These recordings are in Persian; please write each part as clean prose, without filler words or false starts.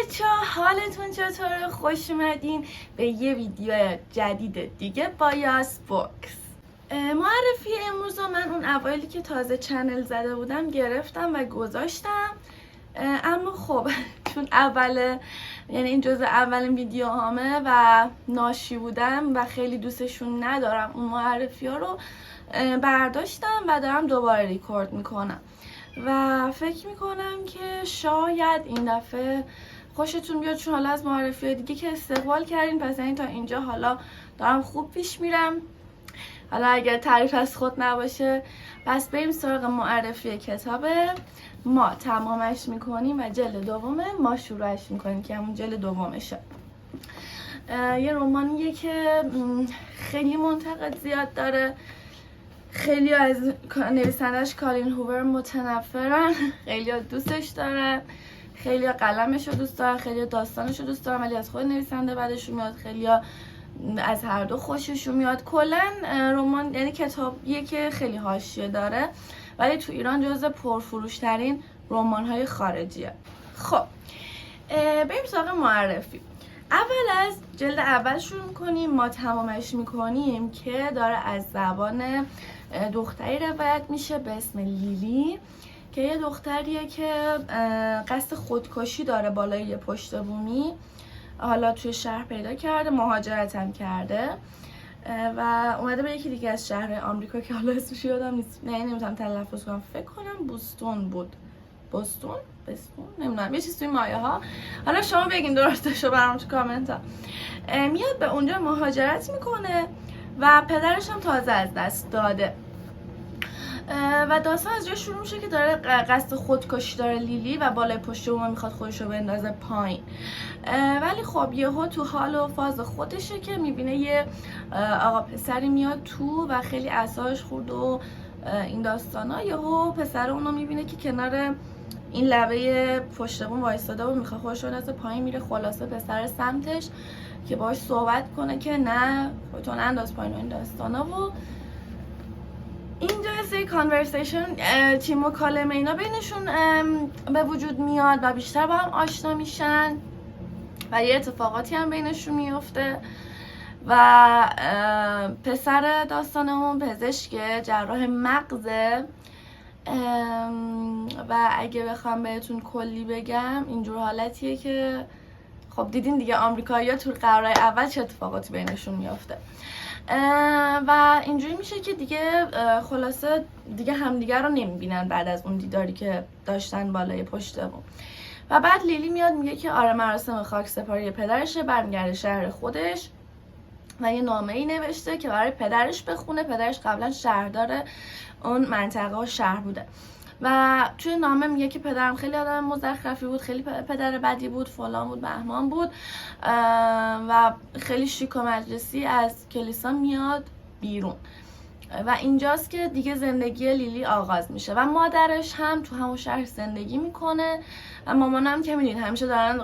بچه‌ها، حالتون چطوره؟ خوش اومدین به یه ویدیو جدید دیگه با یاس بوکس. معرفی امروز من اون اوایلی که تازه چنل زده بودم گرفتم و گذاشتم، اما خب چون یعنی این جزء اولین ویدیو هامه و ناشی بودم و خیلی دوستشون ندارم، اون معرفی ها رو برداشتم و دارم دوباره ریکورد میکنم و فکر میکنم که شاید این دفعه خوشتون بیاد، چون حالا از معرفی دیگه که استقبال کردین، پس این تا اینجا حالا دارم خوب پیش میرم. حالا اگر تعریف از خود نباشه، پس بریم سراغ معرفی کتاب. ما تمامش میکنیم و جلد دومه ما شروعش میکنیم که همون جلد دومشه. یه رمانیه که خیلی منتقد زیاد داره، خیلی از نویسندش کالین هوور متنفرن، خیلی دوستش دارن، خیلی قلمش رو دوست دارن، خیلی داستانش رو دوست دارن، ولی از خود نویسنده بعدشون میاد، خیلی از هر دو خوششون میاد. کلا رمان یعنی کتابیه که خیلی حاشیه داره، ولی تو ایران جزو پرفروشترین رمان‌های خارجیه. خب بریم سراغ معرفی. اول از جلد اول شروع میکنیم، ما تمامش میکنیم که داره از زبان دختری روایت میشه به اسم لیلی، که یه دختریه که قصد خودکشی داره بالای یه پشت بومی، حالا توی شهر پیدا کرده، مهاجرت هم کرده و اومده به یکی دیگه از شهر آمریکا که حالا اسمش یادم نیست، نمیتونم تلفظ کنم، فکر کنم بوستون بود، بوستون نمیدونم، یه چیز توی مایه ها، حالا شما بگین درستشو برام تو کامنت ها. میاد به اونجا مهاجرت میکنه و پدرش هم تازه از دست داده و داستان از جای شروع میشه که داره قصد خودکشی داره لیلی و بالای پشت بوم میخواد خودشو بندازه پایین، ولی خب یهو تو حال و فاز خودشه که میبینه یه آقا پسری میاد تو و خیلی اعصابش خورد و این داستانا. یهو پسر اونو میبینه که کنار این لبه پشت بوم وایساده و میخواد خودشو بندازه پایین، میره خلاصه پسر سمتش که باهاش صحبت کنه که نه خودتو ننداز پایین و این داستانا. و اینجا سری کانورسیشن چی مکالمه اینا بینشون به وجود میاد و بیشتر با هم آشنا میشن و یه اتفاقاتی هم بینشون میفته و پسر داستانمون پزشک جراح مغزه و اگه بخوام بهتون کلی بگم اینجور حالتیه که خب دیدین دیگه آمریکایی‌ها تو قرارهای اول چه اتفاقاتی بینشون میفته و اینجوری میشه که دیگه خلاصه دیگه همدیگر رو نمیبینن بعد از اون دیداری که داشتن بالای پشت بوم. و بعد لیلی میاد میگه که آره مراسم خاکسپاری پدرشه، برمیگرده شهر خودش و یه نامه ای نوشته که برای پدرش بخونه. پدرش قبلا شهردار اون منطقه و شهر بوده و توی نامه میگه که پدرم خیلی آدم مزخرفی بود، خیلی پدر بدی بود، فلان بود، بهمان بود و خیلی شیک و مجلسی از کلیسا میاد بیرون و اینجاست که دیگه زندگی لیلی آغاز میشه و مادرش هم تو همون شهر زندگی میکنه و مامانم که میدین همیشه دارن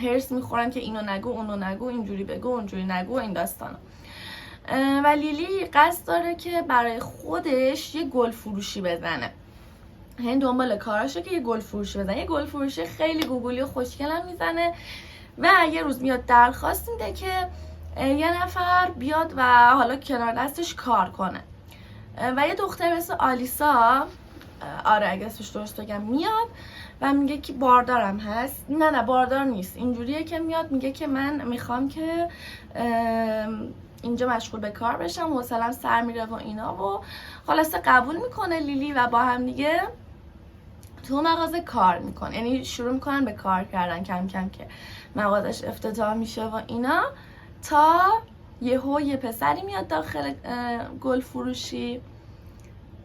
هرس میخورن که اینو نگو اونو نگو، اینجوری بگو اونجوری نگو، این داستانا. و لیلی قصد داره که برای خودش یه گل فروشی بزنه، یعنی دنبال کاراشه که یه گل فروشی بزنه، یه گل فروشی خیلی گوگلی و خوشگل هم میزنه و یه روز میاد درخواست میده که یه نفر بیاد و حالا کنار دستش کار کنه و یه دختر مثل آلیسا، آره اگه اسمش درست بگم، میاد و میگه که باردارم هست. نه باردار نیست، اینجوریه که میاد میگه که من میخوام که اینجا مشغول به کار بشم، حوصله‌ام سر میره و اینا و خلاصه قبول میکنه لیلی و با هم دیگه تو مغازه کار میکنه، یعنی شروع میکنن به کار کردن کم کم که مغازش افتتاح میشه و اینا، تا یه پسری میاد داخل گل فروشی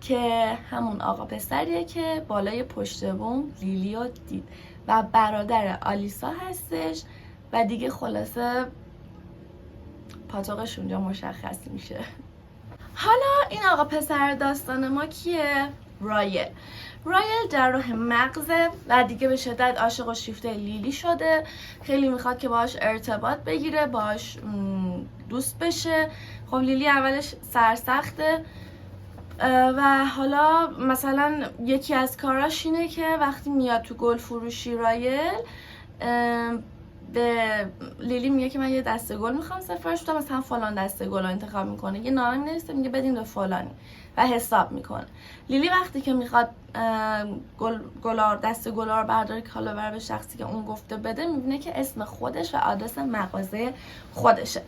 که همون آقا پسریه که بالای پشت بوم لیلی رو دید و برادر آلیسا هستش و دیگه خلاصه پاتوقش اونجا مشخص میشه. حالا این آقا پسر داستان ما کیه؟ رایل جراح مغزه و دیگه به شدت عاشق و شیفته لیلی شده، خیلی میخواد که باهاش ارتباط بگیره، باهاش دوست بشه. خب لیلی اولش سرسخته و حالا مثلا یکی از کاراش اینه که وقتی میاد تو گل فروشی رایل به لیلی میگه که من یه دسته گل میخوام سفارش بدم، مثلا فلان دسته گل رو انتخاب میکنه، یه نامه مینویسه میگه بدین به فلانی و حساب میکنه. لیلی وقتی که میخواد دسته گلا رو برداره که حالا بره به شخصی که اون گفته بده، میبینه که اسم خودش و آدرس مغازه خودشه.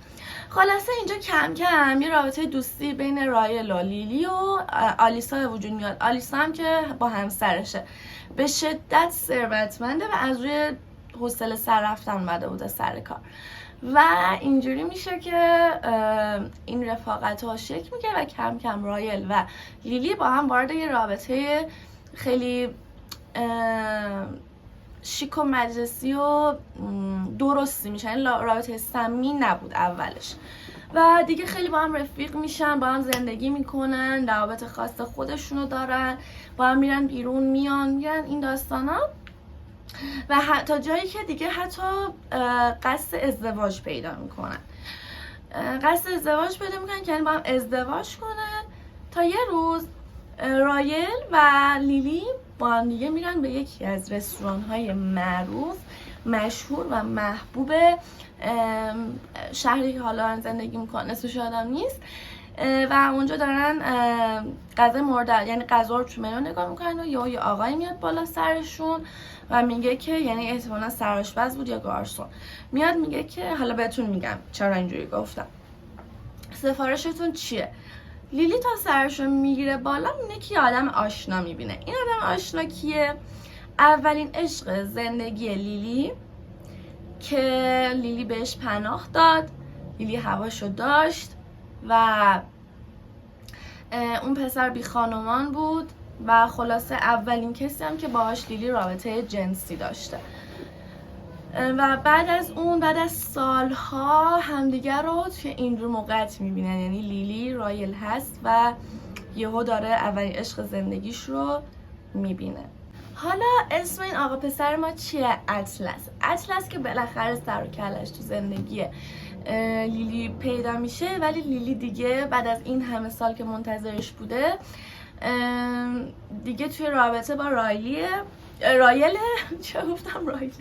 خلاصه اینجا کم کم یه رابطه دوستی بین رایل و لیلی و آلیسا وجود میاد. آلیسا هم که با همسرشه، به شدت ثروتمنده و از روی حوصله سر رفتن اومده بوده سر کار و اینجوری میشه که این رفاقت ها شکل میگیره و کم کم رایل و لیلی با هم وارد یه رابطه خیلی شیک و مجلسی و درستی میشن. این رابطه سمی نبود اولش و دیگه خیلی با هم رفیق میشن، با هم زندگی میکنن، روابط خاص خودشونو دارن، با هم میرن بیرون میرن این داستانا و تا جایی که دیگه حتی قصد ازدواج پیدا میکنن. که یعنی با هم ازدواج کنن. تا یه روز رایل و لیلی با هم دیگه میرن به یکی از رستوران‌های معروف، مشهور و محبوب شهری که حالا زندگی میکنن، اسمش یادم نیست، و اونجا دارن غذا یعنی غذا رو تو منو نگاه میکنن و یه آقایی میاد بالا سرشون و میگه که یعنی احتمالاً سرآشپز بود یا گارسون، میاد میگه که حالا بهتون میگم چرا اینجوری گفتم، سفارشتون چیه؟ لیلی تا سرشو میگیره بالا، میبینه که آدم آشنا میبینه. این آدم آشنا کیه؟ اولین عشق زندگی لیلی که لیلی بهش پناه داد، لیلی هواشو داشت و اون پسر بی خانومان بود و خلاصه اولین کسی هم که باهاش لیلی رابطه جنسی داشته و بعد از سالها همدیگر رو توی این رو موقعیت میبینن. یعنی لیلی رایل هست و یهو داره اولین عشق زندگیش رو میبینه. حالا اسم این آقا پسر ما چیه؟ اطلس که بالاخره سر و کلش تو زندگی لیلی پیدا میشه، ولی لیلی دیگه بعد از این همه سال که منتظرش بوده دیگه توی رابطه با رایل چه گفتم رایلی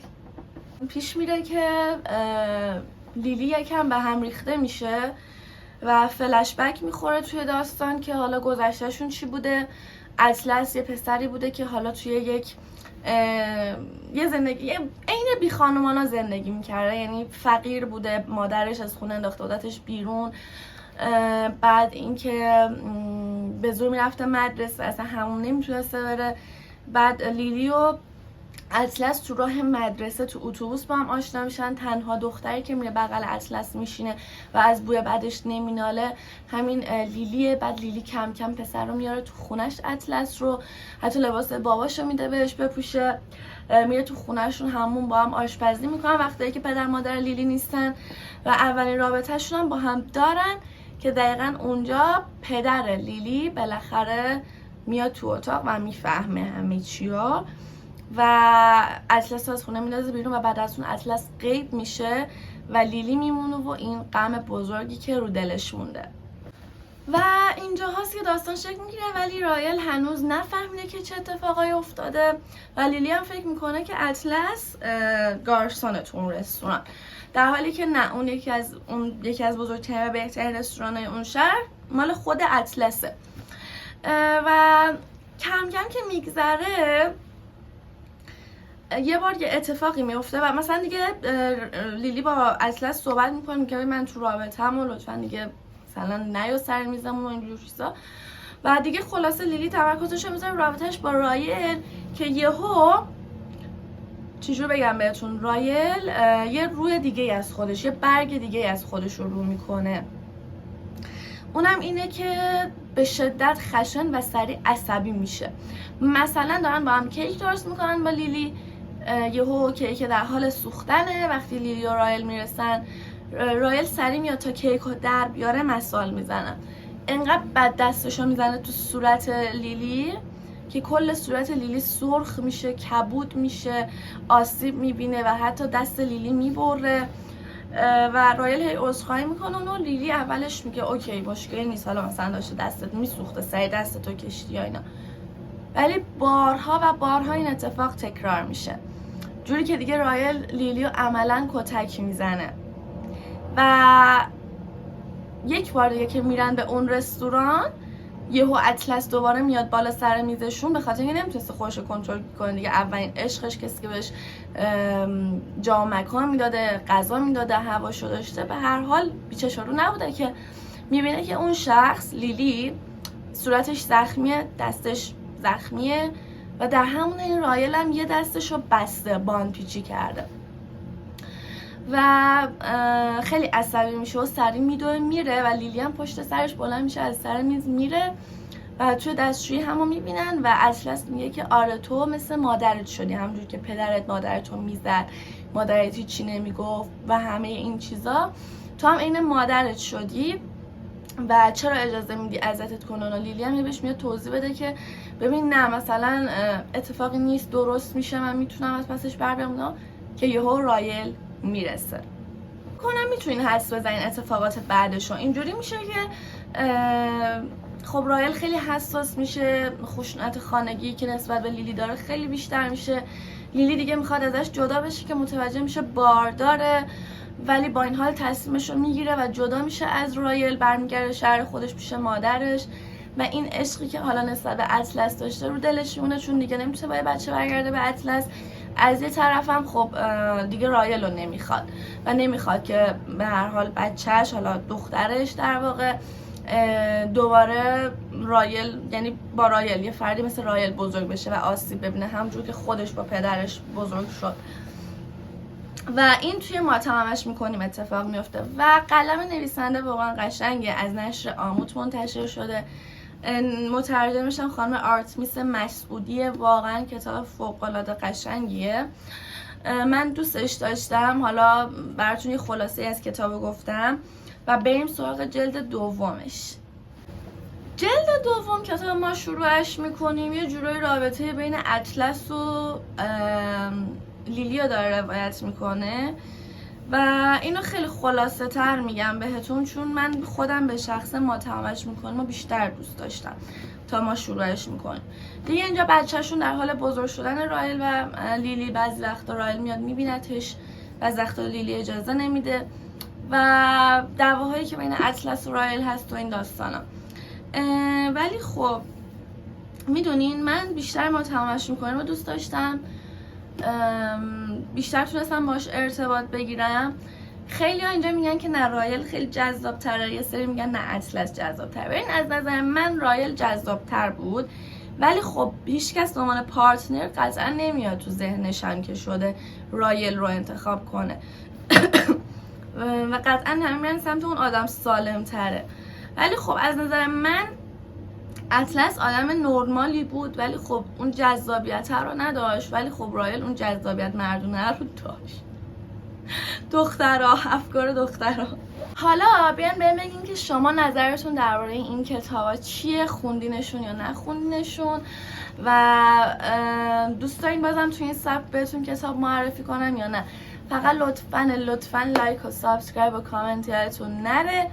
پیش میره که لیلی یکم به هم ریخته میشه و فلش بک میخوره توی داستان که حالا گذشتهشون چی بوده. اطلس یه پسری بوده که حالا توی یه زندگی عین بی خانمانا زندگی میکرده، یعنی فقیر بوده، مادرش از خونه انداخته بودتش بیرون، بعد اینکه به زور میرفته مدرسه، اصلا همون نمیتونسته بره. بعد لیلی و اطلس تو راه مدرسه تو اتوبوس با هم آشنا میشن. تنها دختری که میره بغل اطلس میشینه و از بوی بدش نمیناله همین لیلیه. بعد لیلی کم کم پسر رو میاره تو خونش، اطلس رو، حتی لباس باباشو میده بهش بپوشه، میره تو خونهشون، همون با هم آشپزی میکنن وقتی که پدر مادر لیلی نیستن و اولین رابطهشون هم با هم دارن که دقیقا اونجا پدر لیلی بالاخره میاد تو اتاق و میفهمه همه چیا و اطلس از خونه میندازه بیرون و بعد از اون اطلس غیب میشه و لیلی میمونه و این غم بزرگی که رو دلش مونده. و اینجا هاست که داستان شکل میگیره، ولی رایل هنوز نفهمیده که چه اتفاقایی افتاده و لیلی هم فکر میکنه که اطلس گارسونه تو اون رستوران، در حالی که نه، اون یکی از بزرگترین و بهترین رستوران‌های اون شهر مال خود اطلسه. و کم کم که میگذره یه بار یه اتفاقی میفته و مثلا دیگه لیلی با اطلس صحبت میکنه که من تو رابطه‌ام و لطفا دیگه مثلا نیا سر میزم و اینجور چیزا و دیگه خلاصه لیلی تمرکزش رو میذاره رابطه‌اش با رایل که یهو چجور بگم بهتون، رایل یه روی دیگه از خودش، یه برگ دیگه از خودش رو میکنه. اونم اینه که به شدت خشن و سریع عصبی میشه. مثلا دارن با هم کیک درست میکنن با لیلی، یهو کیک در حال سوختنه، وقتی لیلی و رایل میرسن رایل سریع میاد تا کیک رو در بیاره مسال میزنن، انقدر بد دستشو میزنه تو صورت لیلی که کل صورت لیلی سرخ میشه، کبود میشه، آسیب میبینه و حتی دست لیلی میبره و رایل هی عذرخواهی میکنه و لیلی اولش میگه اوکی مشکلی نیست، حالا مثلا داشته دستت میسوخته سری دستتو کشتی یا اینا، ولی بارها و بارها این اتفاق تکرار میشه. جوری که دیگه رایل لیلیو عملا کتک میزنه و یک بار دیگه که میرن به اون رستوران یهو اطلس دوباره میاد بالا سر میزشون، به خاطر اینکه نمیتونسته خودش رو کنترل کنه دیگه. اولین عشقش کسی که بهش جا مکان میداده، غذا میداده، هواشو داشته، به هر حال بیچشارو نبوده که میبینه که اون شخص لیلی صورتش زخمیه، دستش زخمیه و در همون این رایل هم یه دستش رو بسته، باندپیچی کرده و خیلی عصبی میشه و سری میدوه میره و لیلی هم پشت سرش بلند میشه از سر میز میره و توی دستشویی همو میبینن و اطلس میگه که آره تو مثل مادرت شدی، همونجور که پدرت مادرتو میزد، مادرت هیچی نمیگفت و همه این چیزا، تو هم عین مادرت شدی و چرا اجازه میدی اذیتت کنن. و لیلی هم بهش میاد توضیح بده که ببین نه مثلا اتفاقی نیست، درست میشه، من میتونم از پسش بر بیام، که یهو رایل میرسه. کنم میتونین حدس بزنین اتفاقات بعدشو. اینجوری میشه که خب رایل خیلی حساس میشه، خشونت خانگی که نسبت به لیلی داره خیلی بیشتر میشه. لیلی دیگه میخواد ازش جدا بشه که متوجه میشه بارداره، ولی با این حال تصمیمش رو میگیره و جدا میشه از رایل، برمیگرده شهر خودش پیش مادرش و این عشقی که حالا نسبت به اطلس داشته رو دلش میمونه، چون دیگه نمیتونه با بچه برگرده به اطلس. از یه طرف هم خب دیگه رایل رو نمیخواد و نمیخواد که به هر حال بچهش، حالا دخترش در واقع، دوباره رایل، یعنی با رایل، یه فردی مثل رایل بزرگ بشه و آسیب ببینه، همونجور که خودش با پدرش بزرگ شد. و این توی ما تمامش میکنیم اتفاق میفته و قلم نویسنده واقعا قشنگه، از نشر آموت منتشر شده، مترجمش هم خانم آرتمیس مسعودیه. واقعا کتاب فوق‌العاده قشنگیه، من دوستش داشتم. حالا براتون یه خلاصه از کتاب گفتم و بریم سراغ جلد دومش. جلد دوم کتاب ما شروعش میکنیم یه جورای رابطه بین اطلس و لیلیو داره روایت میکنه و اینو خیلی خلاصه تر میگم بهتون، چون من خودم به شخص ما تمامش میکنیم و بیشتر دوست داشتم تا ما شروعش میکنیم. دیگه اینجا بچهشون در حال بزرگ شدن رایل و لیلی، بعضی وقتا رایل میاد میبینتش، بعضی وقتا لیلی اجازه نمیده و دعواهایی که بین اطلس و رایل هست و این داستانا. ولی خب میدونین من بیشتر ما تمامش میکنیم و دوست داشتم، بیشتر تونستم باش ارتباط بگیرم. خیلی ها اینجا میگن که نه رایل خیلی جذاب تره، یه سری میگن نه اطلس جذاب تره. ببین از نظر من رایل جذاب تر بود، ولی خب هیچ کس به عنوان پارتنر قطعا نمیاد تو ذهنشم که شده رایل رو انتخاب کنه و قطعا همین میرن سمت اون آدم سالم تره. ولی خب از نظر من اطلس آدم نرمالی بود، ولی خب اون جذابیت رو نداشت، ولی خب رایل اون جذابیت مردونه رو داشت. دخترها، افکار دخترها. حالا بیان بهم بگین که شما نظرتون درباره این کتابا چیه؟ خوندینشون یا نخوندینشون؟ و دوست دارین بازم توی این سبک بهتون کتاب معرفی کنم یا نه؟ فقط لطفاً لایک و سابسکرایب و کامنت یادتون نره.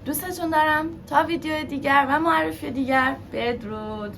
دوستتون دارم. تا ویدیو دیگر و معرفی دیگر، بدرود.